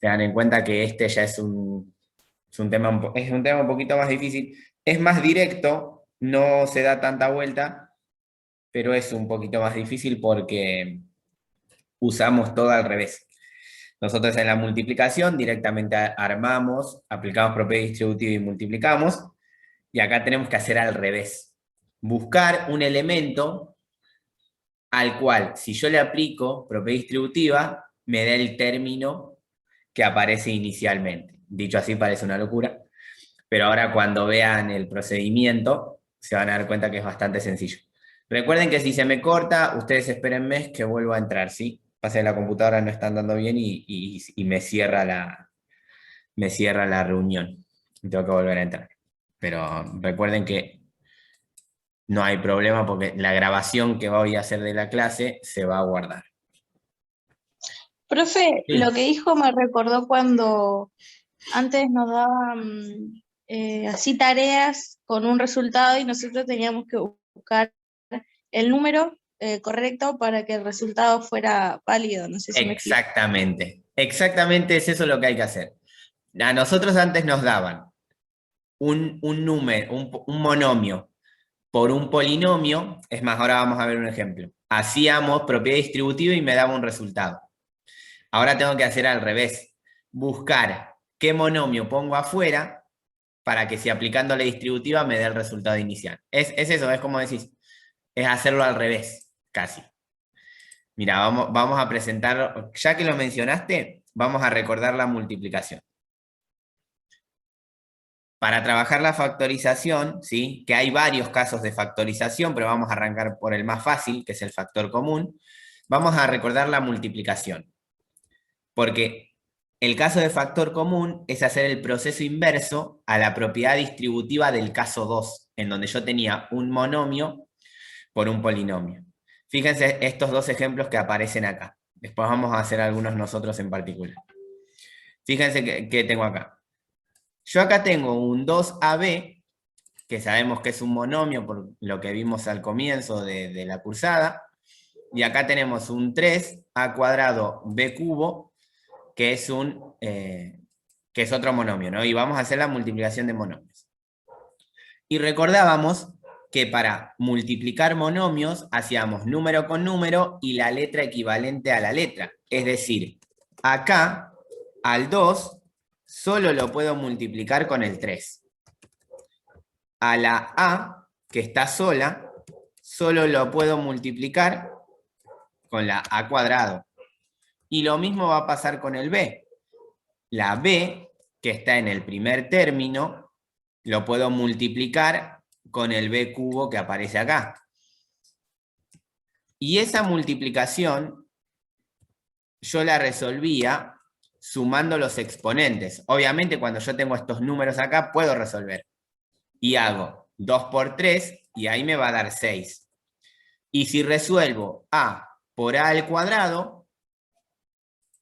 Tengan en cuenta que este ya es un tema es un tema un poquito más difícil. Es más directo, no se da tanta vuelta, pero es un poquito más difícil porque usamos todo al revés. Nosotros en la multiplicación directamente armamos, aplicamos propiedad distributiva y multiplicamos, y acá tenemos que hacer al revés. Buscar un elemento al cual, si yo le aplico propiedad distributiva, me da el término que aparece inicialmente. Dicho así parece una locura, pero ahora cuando vean el procedimiento se van a dar cuenta que es bastante sencillo. Recuerden que si se me corta, ustedes espérenme que vuelvo a entrar, ¿sí? Pasa que la computadora no está andando bien y me cierra la reunión. Tengo que volver a entrar. Pero recuerden que no hay problema porque la grabación que voy a hacer de la clase se va a guardar. Profe, lo Sí. que dijo me recordó cuando antes nos daban así tareas con un resultado y nosotros teníamos que buscar el número correcto para que el resultado fuera válido. No sé si me explico. Exactamente. Exactamente es eso lo que hay que hacer. A nosotros antes nos daban un número, un monomio por un polinomio. Es más, ahora vamos a ver un ejemplo. Hacíamos propiedad distributiva y me daba un resultado. Ahora tengo que hacer al revés. Buscar qué monomio pongo afuera para que si aplicando la distributiva me dé el resultado inicial. Es eso, es como decís, es hacerlo al revés, casi. Mira, vamos a presentar, ya que lo mencionaste, vamos a recordar la multiplicación. Para trabajar la factorización, ¿sí? Que hay varios casos de factorización, pero vamos a arrancar por el más fácil, que es el factor común. Vamos a recordar la multiplicación, porque el caso de factor común es hacer el proceso inverso a la propiedad distributiva del caso 2, en donde yo tenía un monomio por un polinomio. Fíjense estos dos ejemplos que aparecen acá. Después vamos a hacer algunos nosotros en particular. Fíjense que tengo acá. Yo acá tengo un 2AB, que sabemos que es un monomio por lo que vimos al comienzo de la cursada, y acá tenemos un 3A cuadrado B cubo, que es, que es otro monomio, ¿no? Y vamos a hacer la multiplicación de monomios. Y recordábamos que para multiplicar monomios hacíamos número con número y la letra equivalente a la letra. Es decir, acá al 2 solo lo puedo multiplicar con el 3. A la A, que está sola, solo lo puedo multiplicar con la A cuadrado. Y lo mismo va a pasar con el B. La B, que está en el primer término, lo puedo multiplicar con el B cubo que aparece acá. Y esa multiplicación yo la resolvía sumando los exponentes. Obviamente cuando yo tengo estos números acá puedo resolver. Y hago 2 por 3 y ahí me va a dar 6. Y si resuelvo A por A al cuadrado,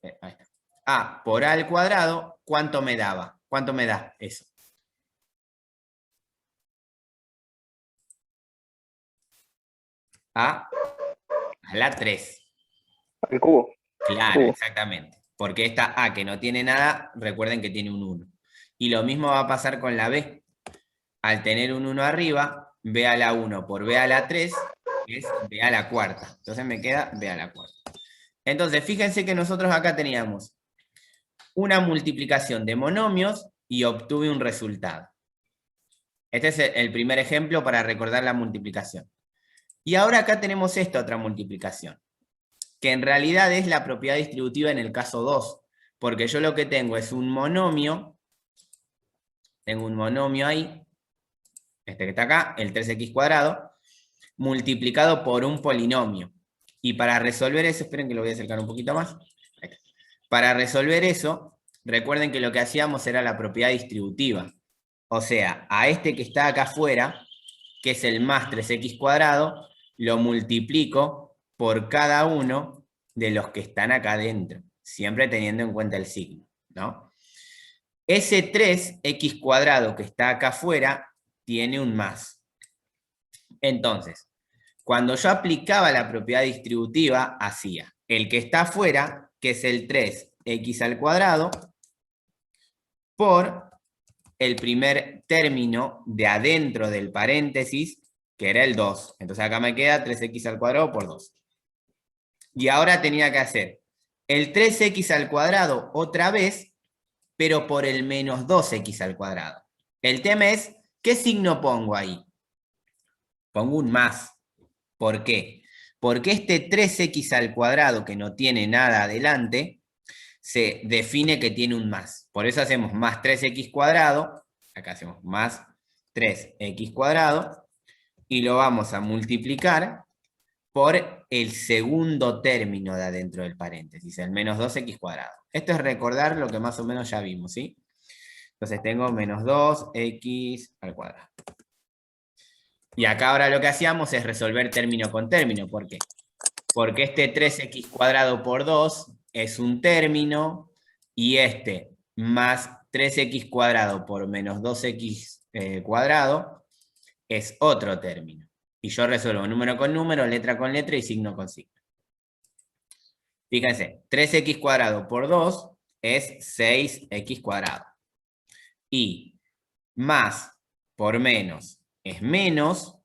ahí está, A por A al cuadrado, ¿cuánto me daba? ¿Cuánto me da eso? A la 3. Al cubo. Claro, Cubo. exactamente. Porque esta A que no tiene nada, recuerden que tiene un 1. Y lo mismo va a pasar con la B. Al tener un 1 arriba, B a la 1 por B a la 3 es B a la cuarta. Entonces me queda B a la cuarta. Entonces, fíjense que nosotros acá teníamos una multiplicación de monomios y obtuve un resultado. Este es el primer ejemplo para recordar la multiplicación. Y ahora acá tenemos esta otra multiplicación, que en realidad es la propiedad distributiva en el caso 2, porque yo lo que tengo es un monomio, tengo un monomio ahí, este que está acá, el 3x cuadrado, multiplicado por un polinomio. Y para resolver eso, esperen que lo voy a acercar un poquito más. Para resolver eso, recuerden que lo que hacíamos era la propiedad distributiva. O sea, a este que está acá afuera, que es el más 3x cuadrado, lo multiplico por cada uno de los que están acá adentro, siempre teniendo en cuenta el signo, ¿no? Ese 3x cuadrado que está acá afuera tiene un más. Entonces, cuando yo aplicaba la propiedad distributiva, hacía el que está afuera, que es el 3 x al cuadrado por el primer término de adentro del paréntesis, que era el 2. Entonces acá me queda 3x al cuadrado por 2. Y ahora tenía que hacer el 3x al cuadrado otra vez, pero por el menos 2x al cuadrado. El tema es, ¿qué signo pongo ahí? Pongo un más. ¿Por qué? Porque este 3x al cuadrado, que no tiene nada adelante, se define que tiene un más. Por eso hacemos más 3x cuadrado, acá hacemos más 3x cuadrado, y lo vamos a multiplicar por el segundo término de adentro del paréntesis, el menos 2x cuadrado. Esto es recordar lo que más o menos ya vimos, ¿sí? Entonces tengo menos 2x al cuadrado. Y acá ahora lo que hacíamos es resolver término con término. ¿Por qué? Porque este 3x cuadrado por 2 es un término, y este más 3x cuadrado por menos 2x cuadrado es otro término. Y yo resuelvo número con número, letra con letra y signo con signo. Fíjense, 3x cuadrado por 2 es 6x cuadrado. Y más por menos es menos,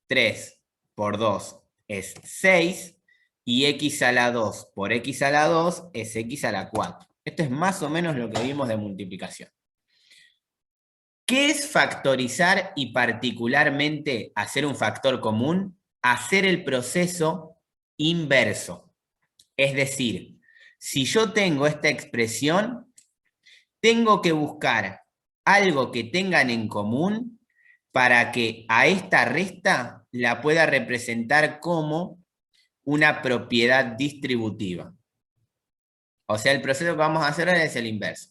3 por 2 es 6, y x a la 2 por x a la 2 es x a la 4. Esto es más o menos lo que vimos de multiplicación. ¿Qué es factorizar y particularmente hacer un factor común? Hacer el proceso inverso. Es decir, si yo tengo esta expresión, tengo que buscar algo que tengan en común para que a esta resta la pueda representar como una propiedad distributiva. O sea, el proceso que vamos a hacer ahora es el inverso.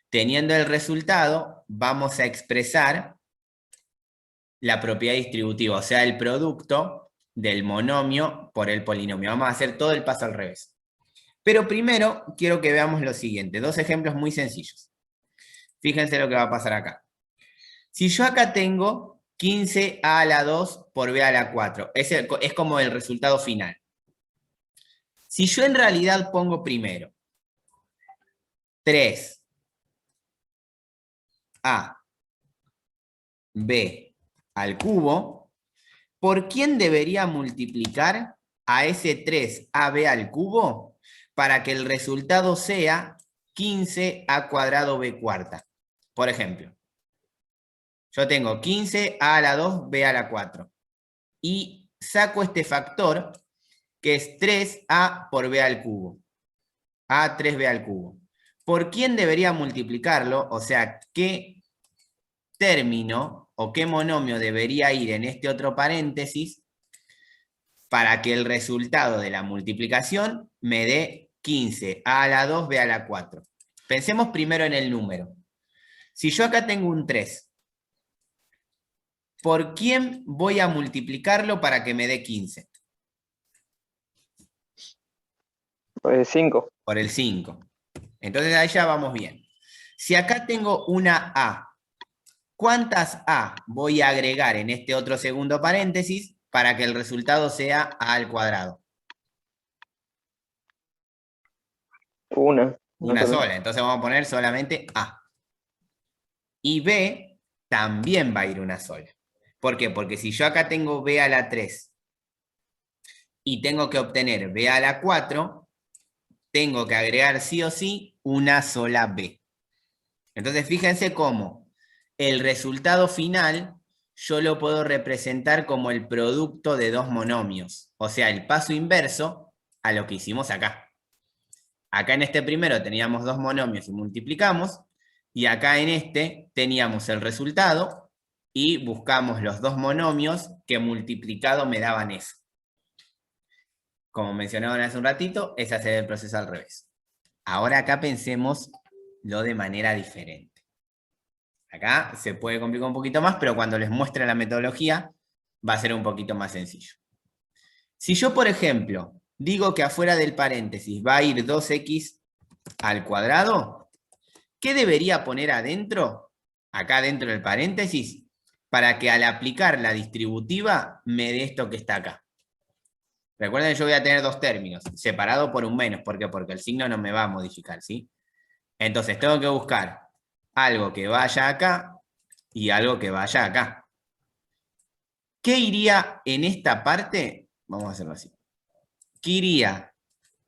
Teniendo el resultado, vamos a expresar la propiedad distributiva, o sea, el producto del monomio por el polinomio. Vamos a hacer todo el paso al revés. Pero primero quiero que veamos lo siguiente, dos ejemplos muy sencillos. Fíjense lo que va a pasar acá. Si yo acá tengo 15a a la 2 por b a la 4, es como el resultado final. Si yo en realidad pongo primero 3a b al cubo, ¿por quién debería multiplicar a ese 3ab al cubo para que el resultado sea 15a cuadrado b cuarta? Por ejemplo, yo tengo 15a a la 2, b a la 4. Y saco este factor, que es 3a por b al cubo. A 3b al cubo. ¿Por quién debería multiplicarlo? O sea, ¿qué término o qué monomio debería ir en este otro paréntesis para que el resultado de la multiplicación me dé 15a a la 2, b a la 4? Pensemos primero en el número. Si yo acá tengo un 3, ¿por quién voy a multiplicarlo para que me dé 15? Por el 5. Por el 5. Entonces ahí ya vamos bien. Si acá tengo una A, ¿cuántas A voy a agregar en este otro segundo paréntesis para que el resultado sea A al cuadrado? Una Sola. Entonces vamos a poner solamente A. Y B también va a ir una sola. ¿Por qué? Porque si yo acá tengo B a la 3 y tengo que obtener B a la 4, tengo que agregar sí o sí una sola B. Entonces fíjense cómo el resultado final yo lo puedo representar como el producto de dos monomios. O sea, el paso inverso a lo que hicimos acá. Acá en este primero teníamos dos monomios y multiplicamos. Y acá en este teníamos el resultado y buscamos los dos monomios que multiplicado me daban eso. Como mencionaban hace un ratito, es hacer el proceso al revés. Ahora acá pensemos lo de manera diferente. Acá se puede complicar un poquito más, pero cuando les muestre la metodología va a ser un poquito más sencillo. Si yo, por ejemplo, digo que afuera del paréntesis va a ir 2x al cuadrado, ¿qué debería poner adentro, acá dentro del paréntesis, para que al aplicar la distributiva me dé esto que está acá? Recuerden que yo voy a tener dos términos, separado por un menos. ¿Por qué? Porque el signo no me va a modificar, ¿sí? Entonces tengo que buscar algo que vaya acá y algo que vaya acá. ¿Qué iría en esta parte? Vamos a hacerlo así. ¿Qué iría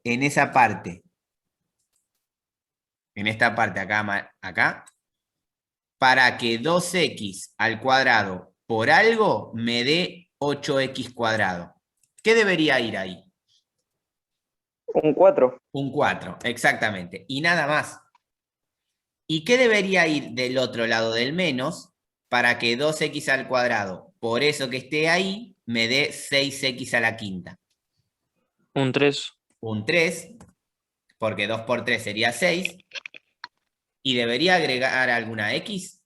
en esa parte? En esta parte acá, para que 2x al cuadrado por algo me dé 8x cuadrado. ¿Qué debería ir ahí? Un 4. Un 4, exactamente. Y nada más. ¿Y qué debería ir del otro lado del menos para que 2x al cuadrado, por eso que esté ahí, me dé 6x a la quinta? Un 3. Un 3, porque 2 por 3 sería 6. ¿Y debería agregar alguna x?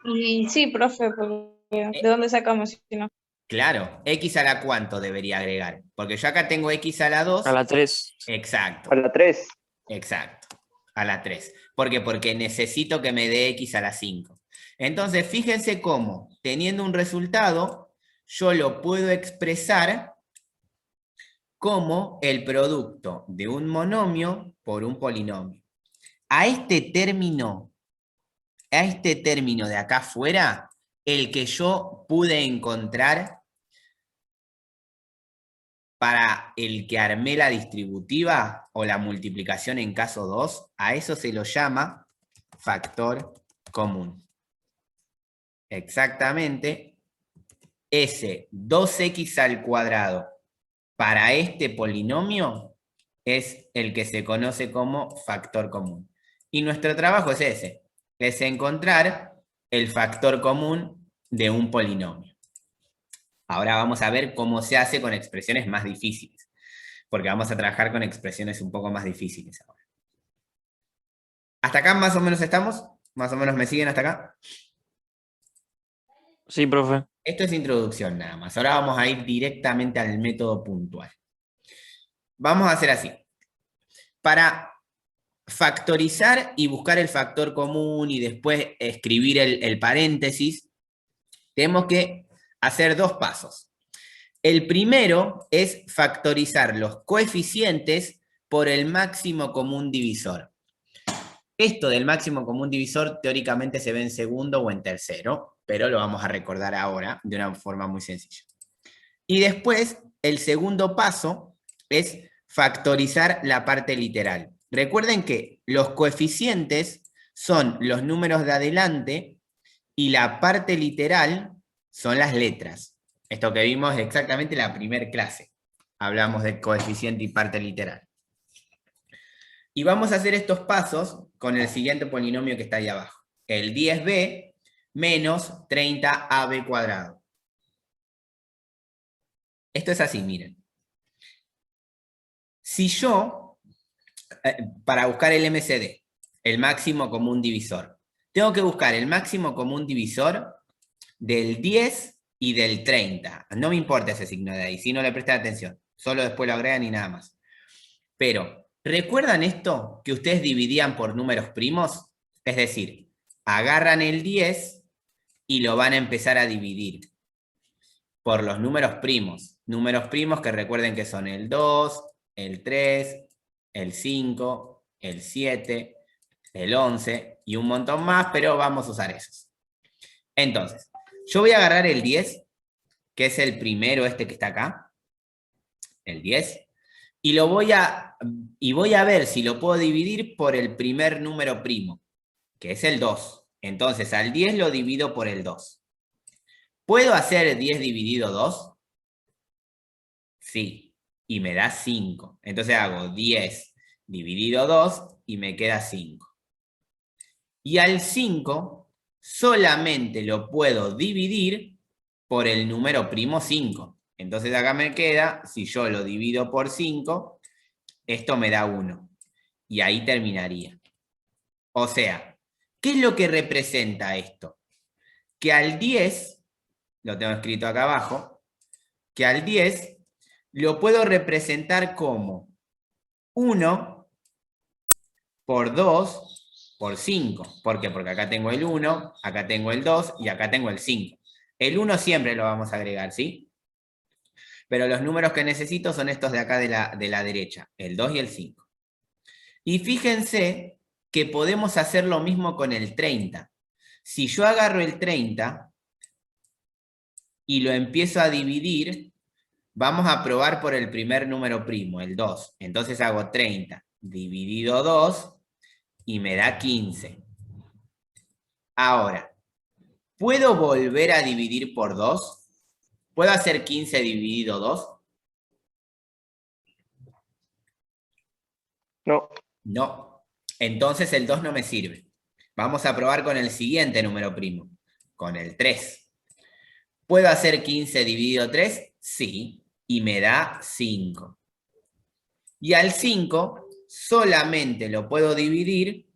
Y sí, profe, porque ¿de dónde sacamos si no? Claro, x a la cuánto debería agregar. Porque yo acá tengo x a la 2. A la 3. Exacto, A la 3. exacto. A la 3. ¿Por qué? Porque necesito que me dé x a la 5. Entonces, fíjense cómo, teniendo un resultado, yo lo puedo expresar como el producto de un monomio por un polinomio. A este término de acá afuera, el que yo pude encontrar para el que armé la distributiva o la multiplicación en caso 2, a eso se lo llama factor común. Exactamente, ese 2x al cuadrado para este polinomio es el que se conoce como factor común. Y nuestro trabajo es ese, es encontrar el factor común de un polinomio. Ahora vamos a ver cómo se hace con expresiones más difíciles, porque vamos a trabajar con expresiones un poco más difíciles ahora. ¿Hasta acá más o menos estamos? ¿Más o menos me siguen hasta acá? Sí, profe. Esto es introducción nada más. Ahora vamos a ir directamente al método puntual. Vamos a hacer así. Para factorizar y buscar el factor común y después escribir el paréntesis, tenemos que hacer dos pasos. El primero es factorizar los coeficientes por el máximo común divisor. Esto del máximo común divisor teóricamente se ve en segundo o en tercero, pero lo vamos a recordar ahora de una forma muy sencilla. Y después, el segundo paso es factorizar la parte literal. Recuerden que los coeficientes son los números de adelante y la parte literal son las letras. Esto que vimos es exactamente la primera clase. Hablamos de coeficiente y parte literal. Y vamos a hacer estos pasos con el siguiente polinomio que está ahí abajo. El 10b menos 30ab cuadrado. Esto es así, miren. Si yo, para buscar el MCD, el máximo común divisor, tengo que buscar el máximo común divisor del 10 y del 30. No me importa ese signo de ahí, si no le prestan atención. Solo después lo agregan y nada más. Pero, ¿recuerdan esto que ustedes dividían por números primos? Es decir, agarran el 10 y lo van a empezar a dividir por los números primos. Números primos que recuerden que son el 2, el 3, el 5, el 7, el 11 y un montón más, pero vamos a usar esos. Entonces, yo voy a agarrar el 10, que es el primero este que está acá, el 10, y voy a ver si lo puedo dividir por el primer número primo, que es el 2. Entonces, al 10 lo divido por el 2. ¿Puedo hacer 10 dividido 2? Sí, y me da 5. Entonces hago 10 dividido 2 y me queda 5. Y al 5 solamente lo puedo dividir por el número primo 5. Entonces acá me queda, si yo lo divido por 5, esto me da 1. Y ahí terminaría. O sea, ¿qué es lo que representa esto? Que al 10, lo tengo escrito acá abajo, que al 10 lo puedo representar como 1 por 2 por 5. ¿Por qué? Porque acá tengo el 1, acá tengo el 2 y acá tengo el 5. El 1 siempre lo vamos a agregar, ¿sí? Pero los números que necesito son estos de acá de la derecha, el 2 y el 5. Y fíjense que podemos hacer lo mismo con el 30. Si yo agarro el 30 y lo empiezo a dividir, vamos a probar por el primer número primo, el 2. Entonces hago 30 dividido 2 y me da 15. Ahora, ¿puedo volver a dividir por 2? ¿Puedo hacer 15 dividido 2? No. No. Entonces el 2 no me sirve. Vamos a probar con el siguiente número primo, con el 3. ¿Puedo hacer 15 dividido 3? Sí. Y me da 5. Y al 5 solamente lo puedo dividir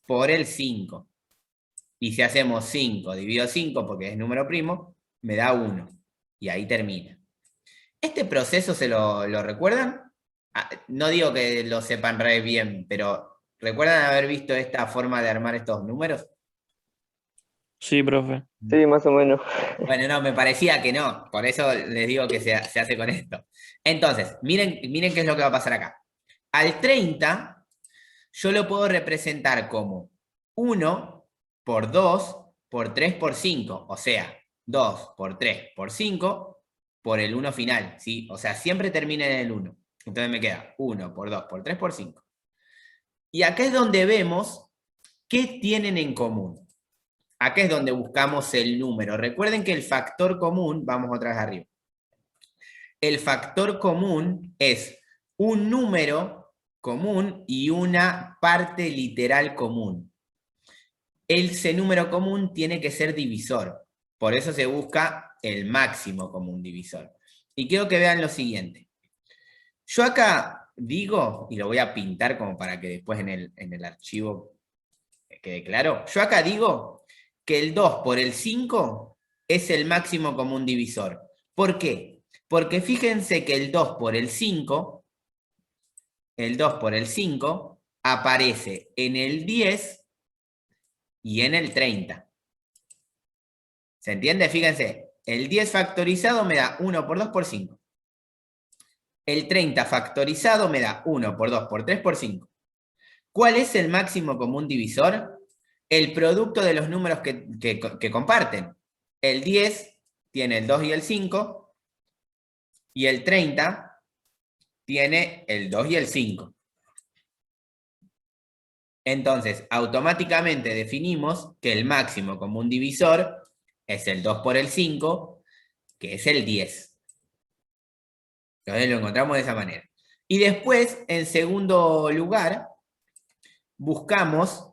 por el 5. Y si hacemos 5 dividido 5, porque es número primo, me da 1. Y ahí termina. ¿Este proceso se lo recuerdan? No digo que lo sepan re bien, pero ¿recuerdan haber visto esta forma de armar estos números? Sí, profe. Sí, más o menos. Bueno, no, me parecía que no. Por eso les digo que se hace con esto. Entonces, miren qué es lo que va a pasar acá. Al 30, yo lo puedo representar como 1 por 2 por 3 por 5. O sea, 2 por 3 por 5 por el 1 final, ¿sí? O sea, siempre termina en el 1. Entonces me queda 1 por 2 por 3 por 5. Y acá es donde vemos qué tienen en común. Acá es donde buscamos el número. Recuerden que el factor común, vamos otra vez arriba. El factor común es un número común y una parte literal común. Ese número común tiene que ser divisor. Por eso se busca el máximo común divisor. Y quiero que vean lo siguiente. Yo acá digo, y lo voy a pintar como para que después en el archivo quede claro. Yo acá digo que el 2 por el 5 es el máximo común divisor. ¿Por qué? Porque fíjense que el 2 por el 5 aparece en el 10 y en el 30. ¿Se entiende? Fíjense, el 10 factorizado me da 1 por 2 por 5. El 30 factorizado me da 1 por 2 por 3 por 5. ¿Cuál es el máximo común divisor? El producto de los números que comparten. El 10 tiene el 2 y el 5, y el 30 tiene el 2 y el 5. Entonces, automáticamente definimos que el máximo común divisor es el 2 por el 5, que es el 10. Entonces lo encontramos de esa manera. Y después, en segundo lugar, buscamos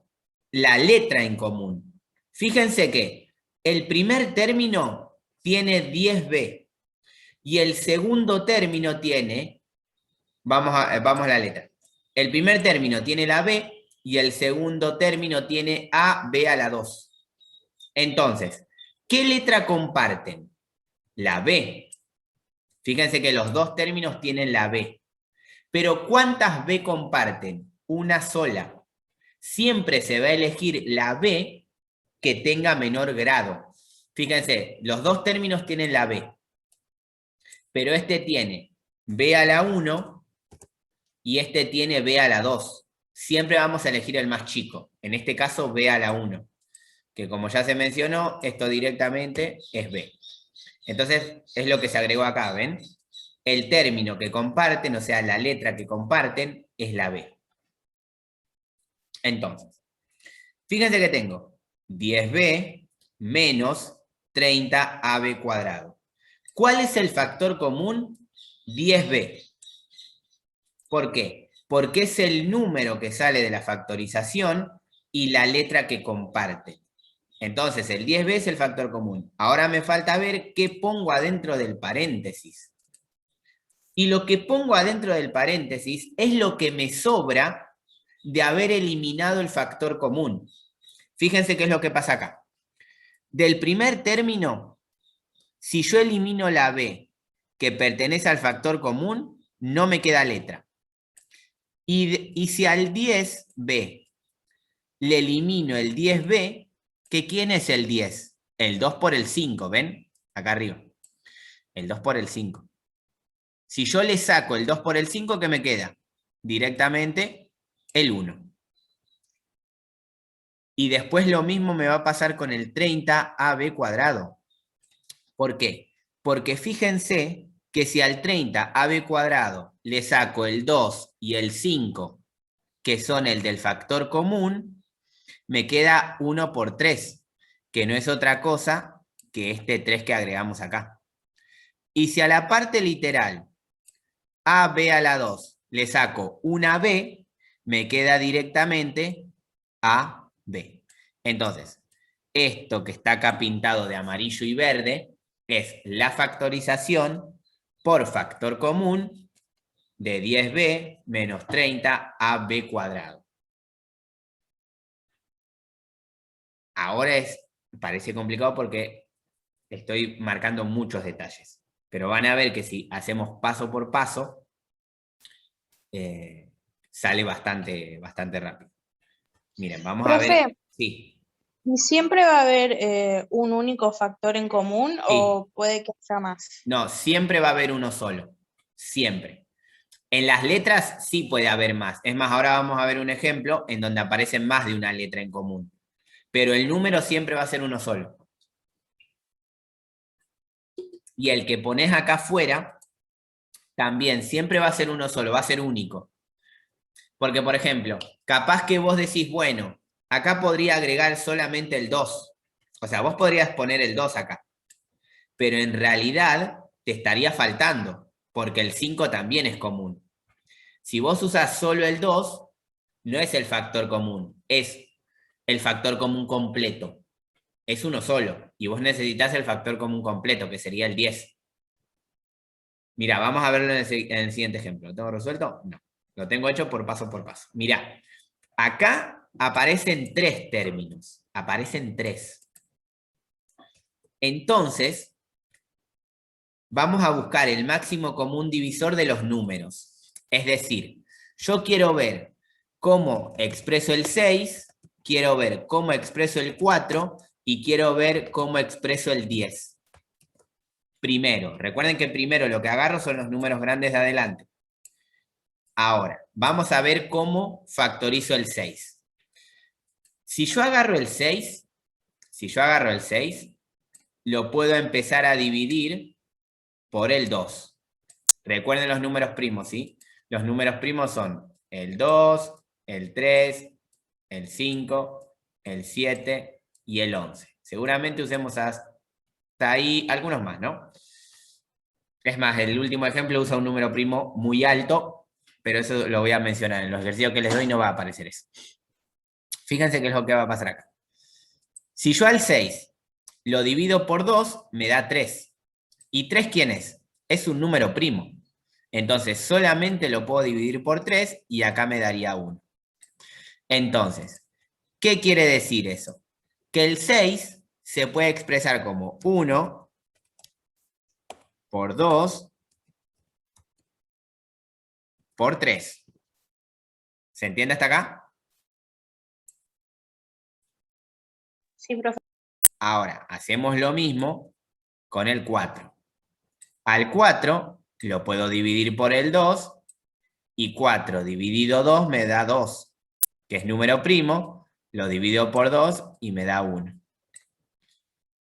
la letra en común. Fíjense que el primer término tiene 10b y el segundo término tiene, vamos a la letra. El primer término tiene la b y el segundo término tiene ab a la 2. Entonces, ¿qué letra comparten? La b. Fíjense que los dos términos tienen la b. Pero ¿cuántas b comparten? Una sola. Siempre se va a elegir la b que tenga menor grado. Fíjense, los dos términos tienen la b. Pero este tiene b a la 1 y este tiene b a la 2. Siempre vamos a elegir el más chico. En este caso, b a la 1. Que como ya se mencionó, esto directamente es b. Entonces, es lo que se agregó acá, ¿ven? El término que comparten, o sea, la letra que comparten, es la b. Entonces, fíjense que tengo 10b menos 30ab cuadrado. ¿Cuál es el factor común? 10b. ¿Por qué? Porque es el número que sale de la factorización y la letra que comparte. Entonces, el 10b es el factor común. Ahora me falta ver qué pongo adentro del paréntesis. Y lo que pongo adentro del paréntesis es lo que me sobra de haber eliminado el factor común. Fíjense qué es lo que pasa acá. Del primer término, si yo elimino la b que pertenece al factor común, no me queda letra. Y si al 10b le elimino el 10b, que ¿quién es el 10? El 2 por el 5, ¿ven? Acá arriba. El 2 por el 5. Si yo le saco el 2 por el 5, ¿qué me queda? Directamente el 1. Y después lo mismo me va a pasar con el 30ab cuadrado. ¿Por qué? Porque fíjense que si al 30ab cuadrado le saco el 2 y el 5, que son el del factor común, me queda 1 por 3, que no es otra cosa que este 3 que agregamos acá. Y si a la parte literal, ab a la 2, le saco una b, me queda directamente ab. Entonces, esto que está acá pintado de amarillo y verde es la factorización por factor común de 10b menos 30ab cuadrado. Ahora parece complicado porque estoy marcando muchos detalles, pero van a ver que si hacemos paso por paso, sale bastante rápido. Miren, vamos a ver. Profe, Sí, ¿y siempre va a haber un único factor en común sí. o puede que haya más? No, siempre va a haber uno solo. Siempre. En las letras sí puede haber más. Es más, ahora vamos a ver un ejemplo en donde aparecen más de una letra en común. Pero el número siempre va a ser uno solo. Y el que pones acá afuera también siempre va a ser uno solo, va a ser único. Porque, por ejemplo, capaz que vos decís, bueno, acá podría agregar solamente el 2. O sea, vos podrías poner el 2 acá. Pero en realidad te estaría faltando, porque el 5 también es común. Si vos usas solo el 2, no es el factor común, es el factor común completo. Es uno solo, y vos necesitas el factor común completo, que sería el 10. Mira, vamos a verlo en el siguiente ejemplo. ¿Lo tengo resuelto? No. Lo tengo hecho por paso. Mirá, acá aparecen 3 términos. Aparecen 3. Entonces, vamos a buscar el máximo común divisor de los números. Es decir, yo quiero ver cómo expreso el 6, quiero ver cómo expreso el 4 y quiero ver cómo expreso el 10. Primero, recuerden que primero lo que agarro son los números grandes de adelante. Ahora, vamos a ver cómo factorizo el 6. Si yo agarro el 6, lo puedo empezar a dividir por el 2. Recuerden los números primos, ¿sí? Los números primos son el 2, el 3, el 5, el 7 y el 11. Seguramente usemos hasta ahí algunos más, ¿no? Es más, el último ejemplo usa un número primo muy alto, pero eso lo voy a mencionar. En los ejercicios que les doy no va a aparecer eso. Fíjense qué es lo que va a pasar acá. Si yo al 6 lo divido por 2, me da 3. ¿Y 3 quién es? Es un número primo. Entonces solamente lo puedo dividir por 3 y acá me daría 1. Entonces, ¿qué quiere decir eso? Que el 6 se puede expresar como 1 por 2 por 3. ¿Se entiende hasta acá? Sí, profe. Ahora, hacemos lo mismo con el 4. Al 4 lo puedo dividir por el 2 y 4 dividido 2 me da 2, que es número primo, lo divido por 2 y me da 1.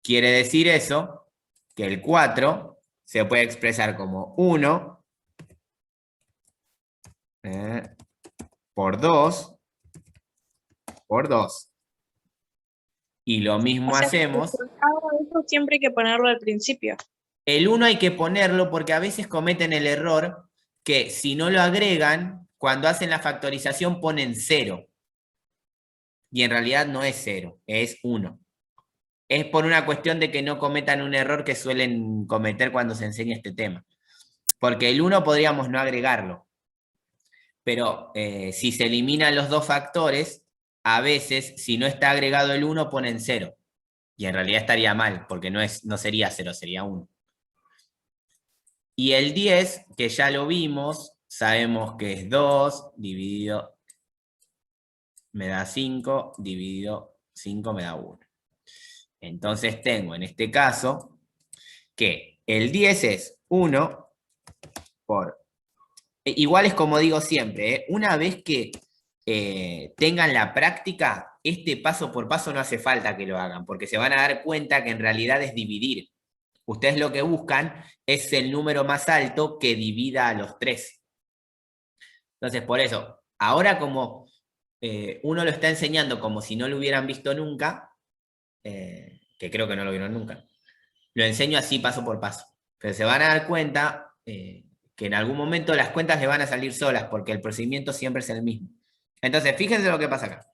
Quiere decir eso que el 4 se puede expresar como 1 por 2 por 2. Y lo mismo O sea, hacemos. eso siempre hay que ponerlo al principio. El 1 hay que ponerlo porque a veces cometen el error que si no lo agregan, cuando hacen la factorización ponen 0. Y en realidad no es 0, es 1. Es por una cuestión de que no cometan un error que suelen cometer cuando se enseña este tema. Porque el 1 podríamos no agregarlo. Pero si se eliminan los dos factores, a veces, si no está agregado el 1, ponen 0. Y en realidad estaría mal, porque no sería 0, sería 1. Y el 10, que ya lo vimos, sabemos que es 2 dividido me da 5, dividido 5 me da 1. Entonces tengo en este caso que el 10 es 1 por... Igual es como digo siempre, ¿eh? Una vez que tengan la práctica, este paso por paso no hace falta que lo hagan, porque se van a dar cuenta que en realidad es dividir. Ustedes lo que buscan es el número más alto que divida a los 3. Entonces, por eso, ahora como uno lo está enseñando como si no lo hubieran visto nunca, que creo que no lo vieron nunca, lo enseño así paso por paso. Pero se van a dar cuenta que en algún momento las cuentas le van a salir solas, porque el procedimiento siempre es el mismo. Entonces, fíjense lo que pasa acá.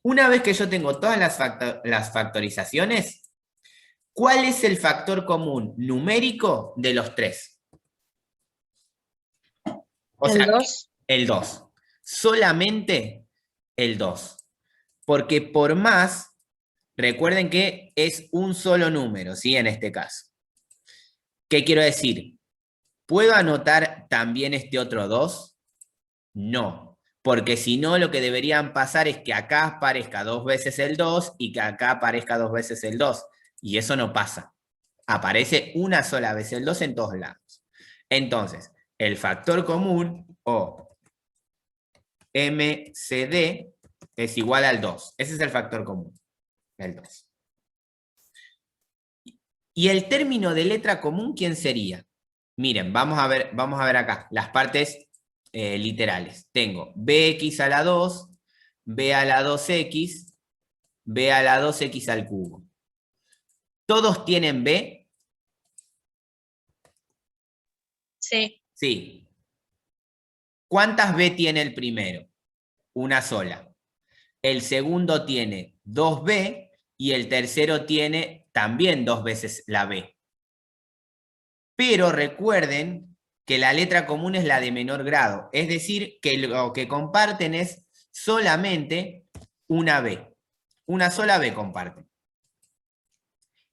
Una vez que yo tengo todas las factorizaciones, ¿cuál es el factor común numérico de los 3? O sea, El 2. el 2. Solamente el 2. Porque por más, recuerden que es un solo número, ¿sí? En este caso. ¿Qué quiero decir? ¿Puedo anotar también este otro 2? No. Porque si no, lo que deberían pasar es que acá aparezca 2 veces el 2 y que acá aparezca 2 veces el 2. Y eso no pasa. Aparece una sola vez el 2 en todos lados. Entonces, el factor común, o MCD, es igual al 2. Ese es el factor común, el 2. ¿Y el término de letra común quién sería? Miren, vamos a ver acá, las partes literales. Tengo bx a la 2, b a la 2x, b a la 2x al cubo. ¿Todos tienen b? Sí. Sí. ¿Cuántas b tiene el primero? Una sola. El segundo tiene 2b y el tercero tiene también 2 veces la b. Pero recuerden que la letra común es la de menor grado, es decir, que lo que comparten es solamente una b. Una sola b comparten.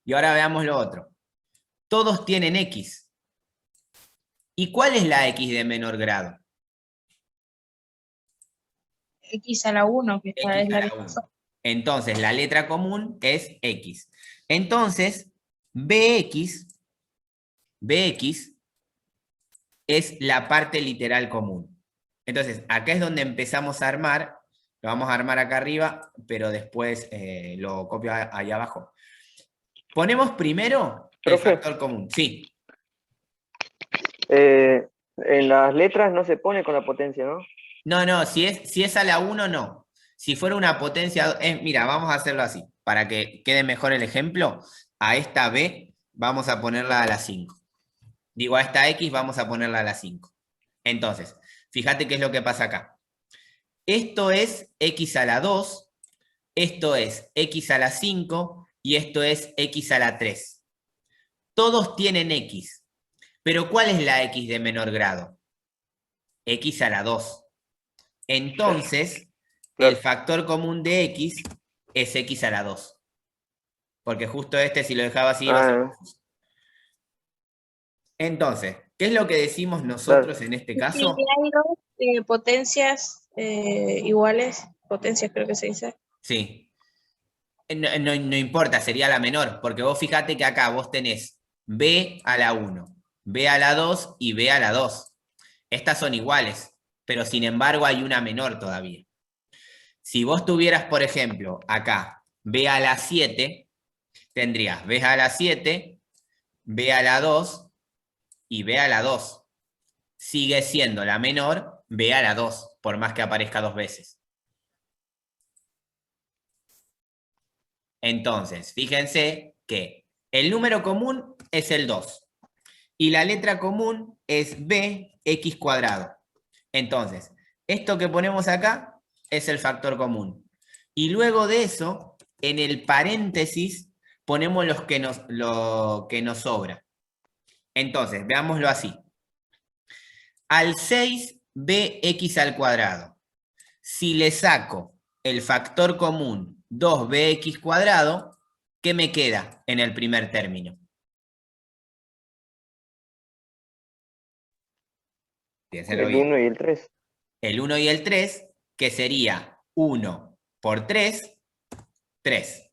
Y ahora veamos lo otro. Todos tienen x. ¿Y cuál es la x de menor grado? X a la 1, que esta X es a la la que 1. Entonces, la letra común es x. Entonces, bx es la parte literal común. Entonces, acá es donde empezamos a armar, lo vamos a armar acá arriba, pero después lo copio ahí abajo. Ponemos primero el Profe. factor común, sí. En las letras no se pone con la potencia, ¿no? No, si es a la 1, no. Si fuera una potencia, mira, vamos a hacerlo así, para que quede mejor el ejemplo. A esta B vamos a ponerla a la 5. Digo, a esta X vamos a ponerla a la 5. Entonces, fíjate qué es lo que pasa acá. Esto es X a la 2, esto es X a la 5 y esto es X a la 3. Todos tienen X, pero ¿cuál es la X de menor grado? X a la 2. Entonces, el factor común de X es X a la 2. Porque justo este, si lo dejaba así, iba a ser confuso. Entonces, ¿qué es lo que decimos nosotros en este Sí, caso? hay dos potencias iguales, potencias creo que se dice. Sí. No importa, sería la menor, porque vos fíjate que acá vos tenés B a la 1, B a la 2 y B a la 2. Estas son iguales, pero sin embargo hay una menor todavía. Si vos tuvieras, por ejemplo, acá B a la 7, tendrías B a la 7, B a la 2 y B a la 2. Sigue siendo la menor B a la 2, por más que aparezca 2 veces. Entonces, fíjense que el número común es el 2 y la letra común es bx cuadrado. Entonces, esto que ponemos acá es el factor común. Y luego de eso, en el paréntesis, ponemos lo que nos sobra. Entonces, veámoslo así. Al 6, bx al cuadrado. Si le saco el factor común 2bx cuadrado, ¿qué me queda en el primer término? Piénsenlo El bien. 1 y el 3. El 1 y el 3, que sería 1 por 3, 3.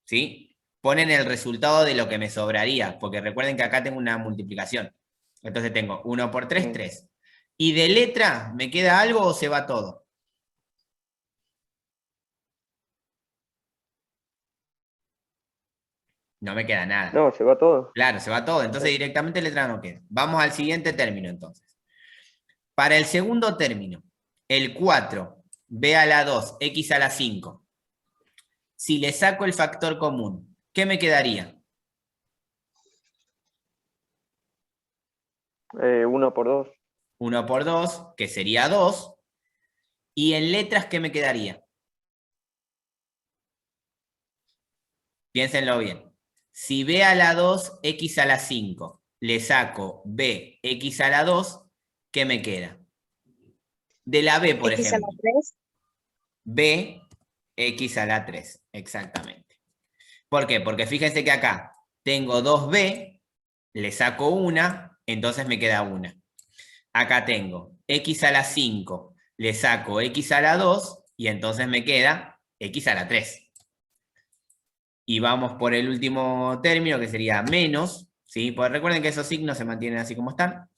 ¿Sí? Ponen el resultado de lo que me sobraría, porque recuerden que acá tengo una multiplicación. Entonces tengo 1 por 3, 3. ¿Y de letra me queda algo o se va todo? No me queda nada. No, se va todo. Claro, se va todo. Entonces directamente letra no queda. Vamos al siguiente término entonces. Para el segundo término, el 4, b a la 2, x a la 5. Si le saco el factor común, ¿qué me quedaría? 1 por 2. 1 por 2, que sería 2. ¿Y en letras qué me quedaría? Piénsenlo bien. Si b a la 2, x a la 5, le saco b, x a la 2, ¿qué me queda? De la b, por X a la ejemplo. 3. B, x a la 3, exactamente. ¿Por qué? Porque fíjense que acá tengo 2b, le saco una, entonces me queda una. Acá tengo x a la 5, le saco x a la 2, y entonces me queda x a la 3. Y vamos por el último término, que sería menos, ¿sí? Porque recuerden que esos signos se mantienen así como están.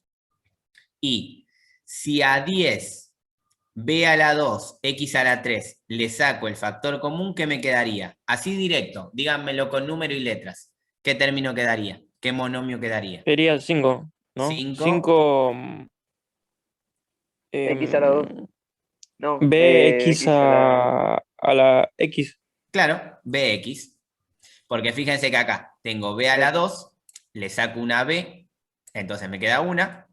Y si a 10, b a la 2, x a la 3, le saco el factor común, ¿qué me quedaría? Así directo, díganmelo con número y letras. ¿Qué término quedaría? ¿Qué monomio quedaría? Sería 5, ¿no? 5, 5 X a la 2. No, bx X a la... a la x. claro, bx. Porque fíjense que acá tengo b a la 2, le saco una b, entonces me queda una.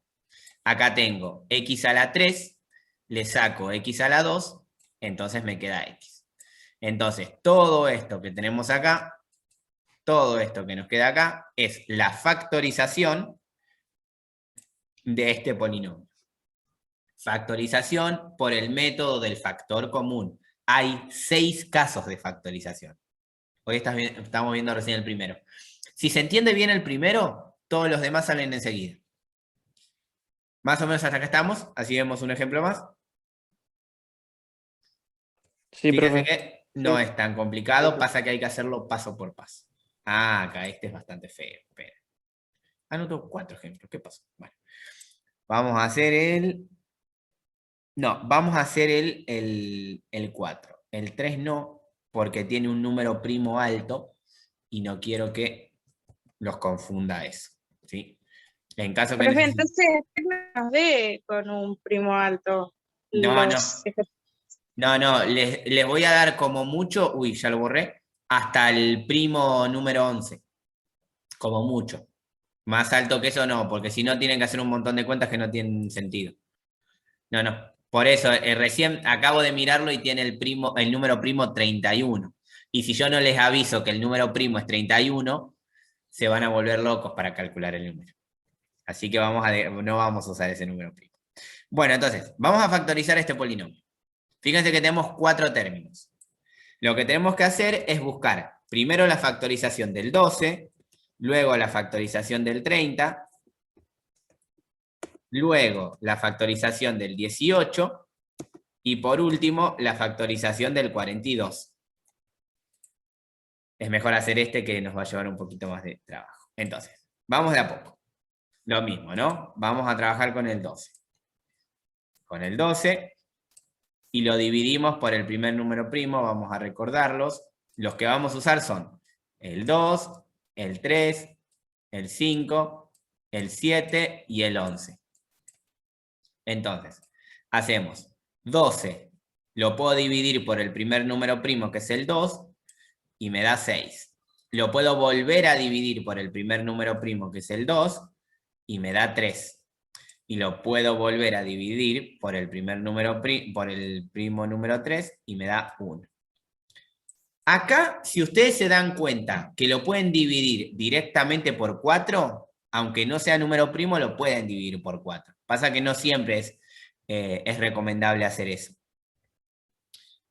Acá tengo x a la 3, le saco x a la 2, entonces me queda x. Entonces, todo esto que tenemos acá, todo esto que nos queda acá, es la factorización de este polinomio. Factorización por el método del factor común. Hay 6 casos de factorización. Hoy estamos viendo recién el primero. Si se entiende bien el primero, todos los demás salen enseguida. Más o menos hasta acá estamos, así vemos un ejemplo más. Sí, Fíjense profe. que no Sí. es tan complicado, Sí. pasa que hay que hacerlo paso por paso. Ah, acá este es bastante feo. Espera. Anoto 4 ejemplos. ¿Qué pasó? Bueno, vamos a hacer el... No, vamos a hacer el 4. El 3 no, porque tiene un número primo alto y no quiero que los confunda eso. ¿Sí? En caso que Profe, necesite... entonces nos ve con un primo alto No, los no. No, no, les voy a dar como mucho, uy, ya lo borré, hasta el primo número 11, como mucho. Más alto que eso no, porque si no tienen que hacer un montón de cuentas que no tienen sentido. No, no, por eso, recién acabo de mirarlo y tiene el número primo 31. Y si yo no les aviso que el número primo es 31, se van a volver locos para calcular el número. Así que no vamos a usar ese número primo. Bueno, entonces, vamos a factorizar este polinomio. Fíjense que tenemos 4 términos. Lo que tenemos que hacer es buscar primero la factorización del 12, luego la factorización del 30, luego la factorización del 18 y por último la factorización del 42. Es mejor hacer este que nos va a llevar un poquito más de trabajo. Entonces, vamos de a poco. Lo mismo, ¿no? Vamos a trabajar con el 12. Con el 12 y lo dividimos por el primer número primo, vamos a recordarlos. Los que vamos a usar son el 2, el 3, el 5, el 7 y el 11. Entonces, hacemos 12, lo puedo dividir por el primer número primo, que es el 2, y me da 6. Lo puedo volver a dividir por el primer número primo, que es el 2, y me da 3. Y lo puedo volver a dividir por el por el primo número 3 y me da 1. Acá, si ustedes se dan cuenta que lo pueden dividir directamente por 4, aunque no sea número primo, lo pueden dividir por 4. Pasa que no siempre es recomendable hacer eso.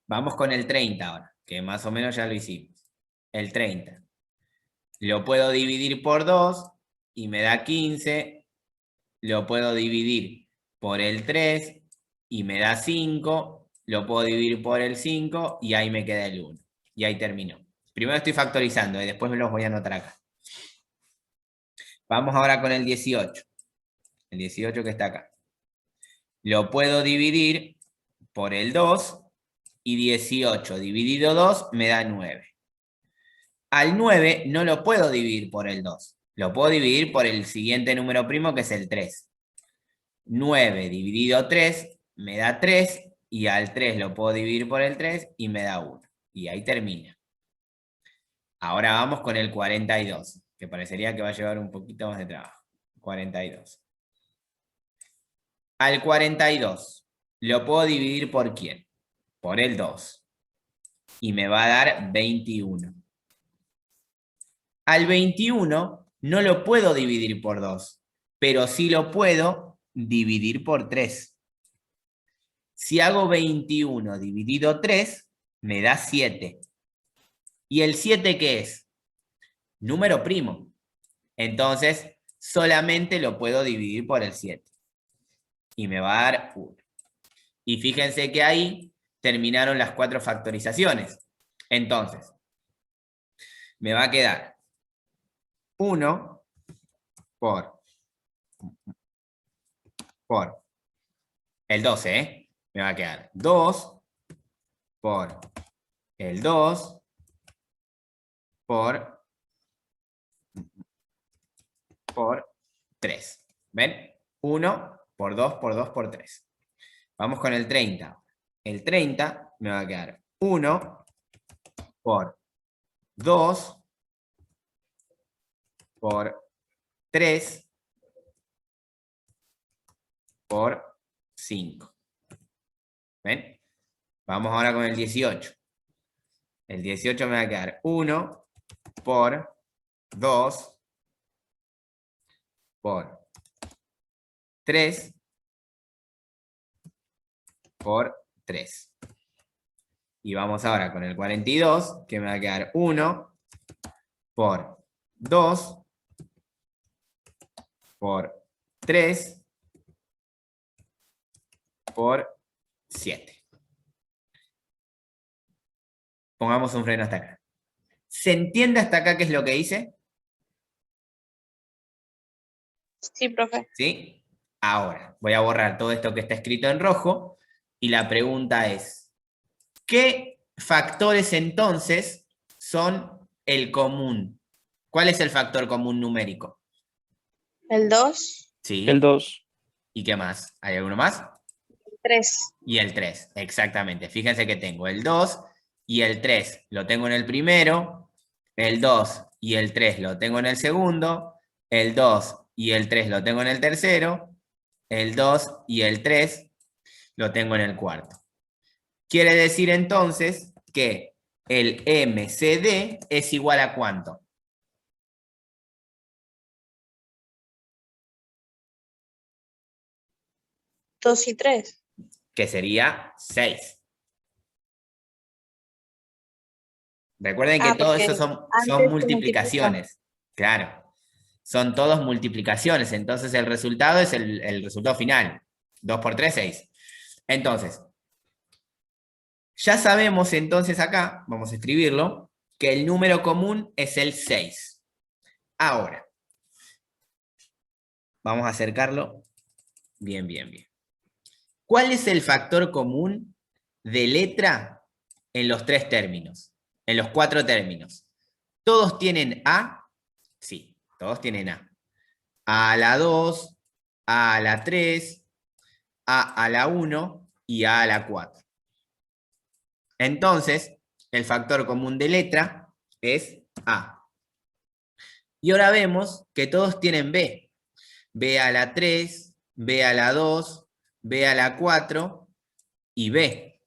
Vamos con el 30 ahora, que más o menos ya lo hicimos. El 30. Lo puedo dividir por 2 y me da 15. Lo puedo dividir por el 3 y me da 5, lo puedo dividir por el 5 y ahí me queda el 1. Y ahí terminó. Primero estoy factorizando y después me los voy a anotar acá. Vamos ahora con el 18. El 18 que está acá. Lo puedo dividir por el 2 y 18 dividido 2 me da 9. Al 9 no lo puedo dividir por el 2. Lo puedo dividir por el siguiente número primo que es el 3. 9 dividido 3 me da 3 y al 3 lo puedo dividir por el 3 y me da 1. Y ahí termina. Ahora vamos con el 42, que parecería que va a llevar un poquito más de trabajo. 42. Al 42 lo puedo dividir por ¿quién? Por el 2. Y me va a dar 21. Al 21 no lo puedo dividir por 2, pero sí lo puedo dividir por 3. Si hago 21 dividido 3, me da 7. ¿Y el 7 qué es? Número primo. Entonces, solamente lo puedo dividir por el 7. Y me va a dar 1. Y fíjense que ahí terminaron las 4 factorizaciones. Entonces, me va a quedar 1 por el 12, ¿eh? Me va a quedar 2 por el 2 por 3. ¿Ven? 1 por 2 por 2 por 3. Vamos con el 30. El 30 me va a quedar 1 por 2 por 3 por 5. ¿Ven? Vamos ahora con el 18. El 18 me va a quedar 1 por 2 por 3 por 3. Y vamos ahora con el 42, que me va a quedar 1 por 2 por 3 por 7. Pongamos un freno hasta acá. ¿Se entiende hasta acá qué es lo que hice? Sí, profe. ¿Sí? Ahora, voy a borrar todo esto que está escrito en rojo y la pregunta es, ¿qué factores entonces son el común? ¿Cuál es el factor común numérico? El 2, Sí. El 2. ¿Y qué más? ¿Hay alguno más? 3. Y el 3, exactamente. Fíjense que tengo el 2 y el 3 lo tengo en el primero, el 2 y el 3 lo tengo en el segundo, el 2 y el 3 lo tengo en el tercero, el 2 y el 3 lo tengo en el cuarto. Quiere decir entonces que el MCD es igual a ¿cuánto? ¿2 y 3? Que sería 6. Recuerden que todo porque eso son antes se multiplicaciones. Claro. Son todos multiplicaciones. Entonces el resultado es el resultado final. 2 por 3, 6. Entonces, ya sabemos entonces acá, vamos a escribirlo, que el número común es el 6. Ahora, vamos a acercarlo. Bien, bien, bien. ¿Cuál es el factor común de letra en los 3 términos? En los 4 términos. ¿Todos tienen A? Sí, todos tienen A. A a la 2, A a la 3, A a la 1 y A a la 4. Entonces, el factor común de letra es A. Y ahora vemos que todos tienen B. B a la 3, B a la 2, B a la 4 y B.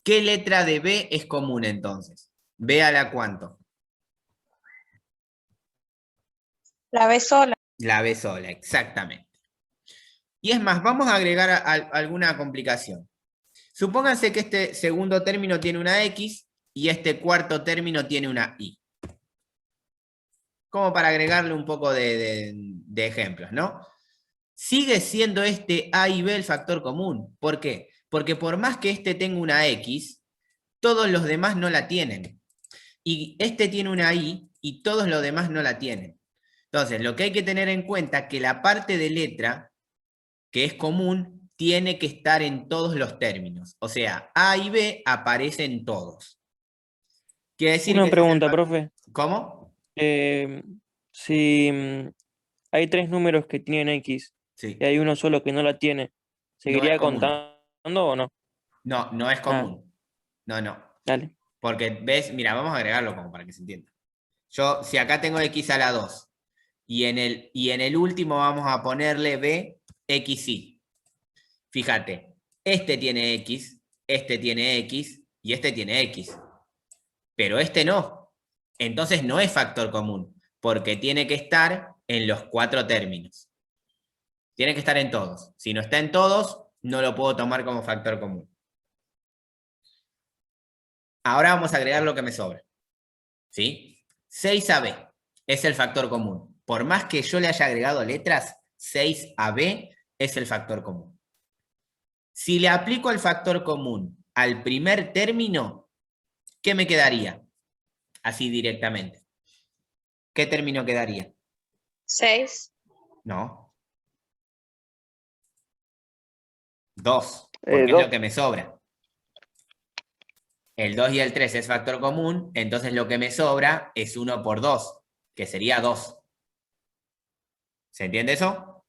¿Qué letra de B es común entonces? ¿B a la cuánto? La B sola. La B sola, exactamente. Y es más, vamos a agregar alguna complicación. Supónganse que este segundo término tiene una X y este cuarto término tiene una Y. Como para agregarle un poco de ejemplos, ¿no? Sigue siendo este A y B el factor común. ¿Por qué? Porque por más que este tenga una X, todos los demás no la tienen. Y este tiene una Y y todos los demás no la tienen. Entonces, lo que hay que tener en cuenta es que la parte de letra, que es común, tiene que estar en todos los términos. O sea, A y B aparecen todos. Quiere decir Una que... pregunta, profe. ¿Cómo? Si hay 3 números que tienen X Sí. y hay uno solo que no la tiene, No es ¿seguiría común. contando o no? No, no es Ah, común. No. dale. Porque, ¿ves? Mira, vamos a agregarlo como para que se entienda. Yo, si acá tengo X a la 2, y en el último vamos a ponerle B, X, Y. Fíjate, este tiene X y este tiene X. Pero este no. Entonces no es factor común, porque tiene que estar en los 4 términos. Tiene que estar en todos. Si no está en todos, no lo puedo tomar como factor común. Ahora vamos a agregar lo que me sobra. ¿Sí? 6AB es el factor común. Por más que yo le haya agregado letras, 6AB es el factor común. Si le aplico el factor común al primer término, ¿qué me quedaría? Así directamente. ¿Qué término quedaría? 6. No. 2, porque es 2. lo que me sobra. El 2 y el 3 es factor común, entonces lo que me sobra es 1 por 2, que sería 2. ¿Se entiende eso?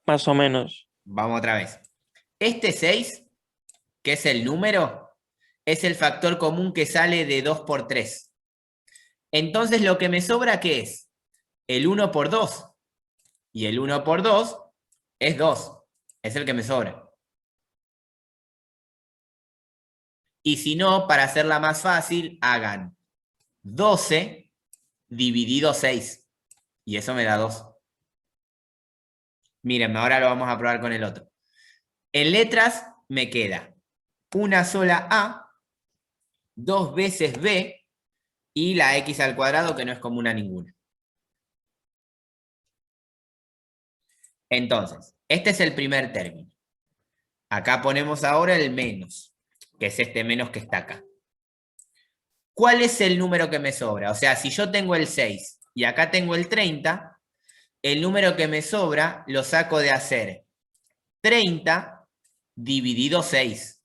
Más o menos. Vamos otra vez. Este 6, que es el número, es el factor común que sale de 2 por 3. Entonces lo que me sobra, ¿qué es? El 1 por 2. Y el 1 por 2 es 2. Es el que me sobra. Y si no, para hacerla más fácil, hagan 12 dividido 6. Y eso me da 2. Miren, ahora lo vamos a probar con el otro. En letras me queda una sola A, 2 veces B y la X al cuadrado, que no es común a ninguna. Entonces, este es el primer término. Acá ponemos ahora el menos, que es este menos que está acá. ¿Cuál es el número que me sobra? O sea, si yo tengo el 6 y acá tengo el 30, el número que me sobra lo saco de hacer 30 dividido 6.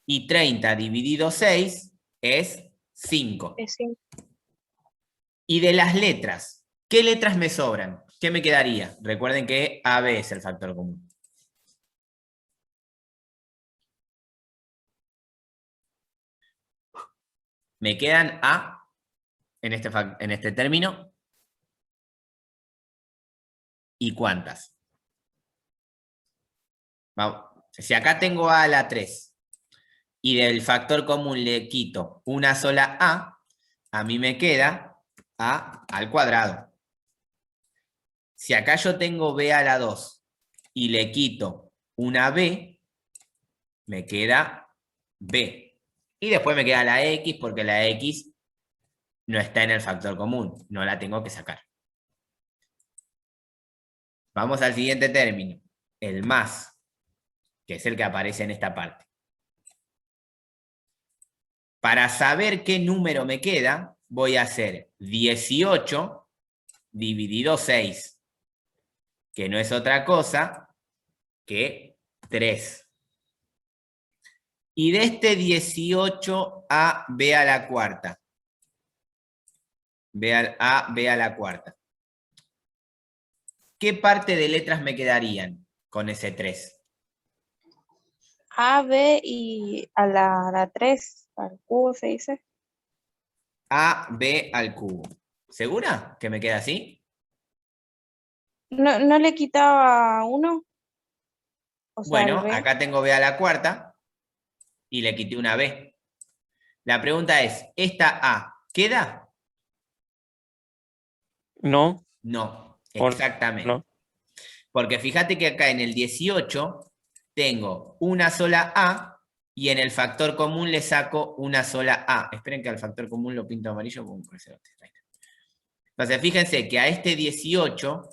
Y 30 dividido 6 es 5. Es 5. Y de las letras, ¿qué letras me sobran? ¿Qué me quedaría? Recuerden que AB es el factor común. Me quedan A en este término. ¿Y cuántas? Vamos. Si acá tengo A a la 3 y del factor común le quito una sola a mí me queda A al cuadrado. Si acá yo tengo B a la 2 y le quito una B, me queda B. Y después me queda la X, porque la X no está en el factor común, no la tengo que sacar. Vamos al siguiente término, el más, que es el que aparece en esta parte. Para saber qué número me queda, voy a hacer 18 dividido 6, que no es otra cosa que 3. Y de este 18 a B a la cuarta. B a la cuarta. ¿Qué parte de letras me quedarían con ese 3? A, B y a la 3, al cubo se dice. A, B al cubo. ¿Segura que me queda así? ¿No le quitaba 1? O sea, el Bueno, B. acá tengo B a la cuarta y le quité una B. La pregunta es, ¿esta A queda? No. No, O exactamente. no. Porque fíjate que acá en el 18 tengo una sola A y en el factor común le saco una sola A. Esperen que al factor común lo pinto amarillo con un crucerote. Entonces fíjense que a este 18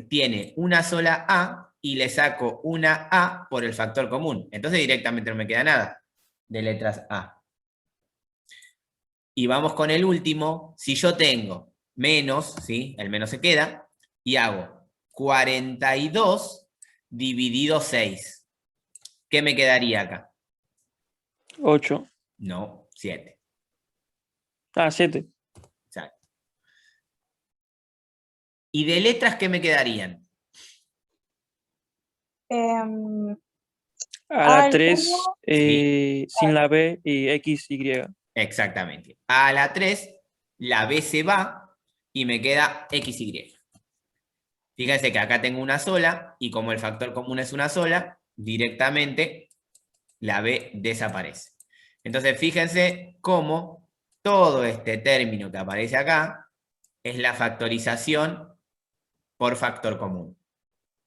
tiene una sola A y le saco una A por el factor común. Entonces directamente no me queda nada de letras A. Y vamos con el último. Si yo tengo menos, ¿sí? El menos se queda, y hago 42 dividido 6. ¿Qué me quedaría acá? 8. No, 7. Ah, 7. Exacto. ¿Y de letras qué me quedarían? Em, A la el 3, uno, Sí, sin la B y X, Y. exactamente. A la 3, la B se va y me queda XY. Fíjense que acá tengo una sola y como el factor común es una sola, directamente la B desaparece. Entonces fíjense cómo todo este término que aparece acá es la factorización por factor común.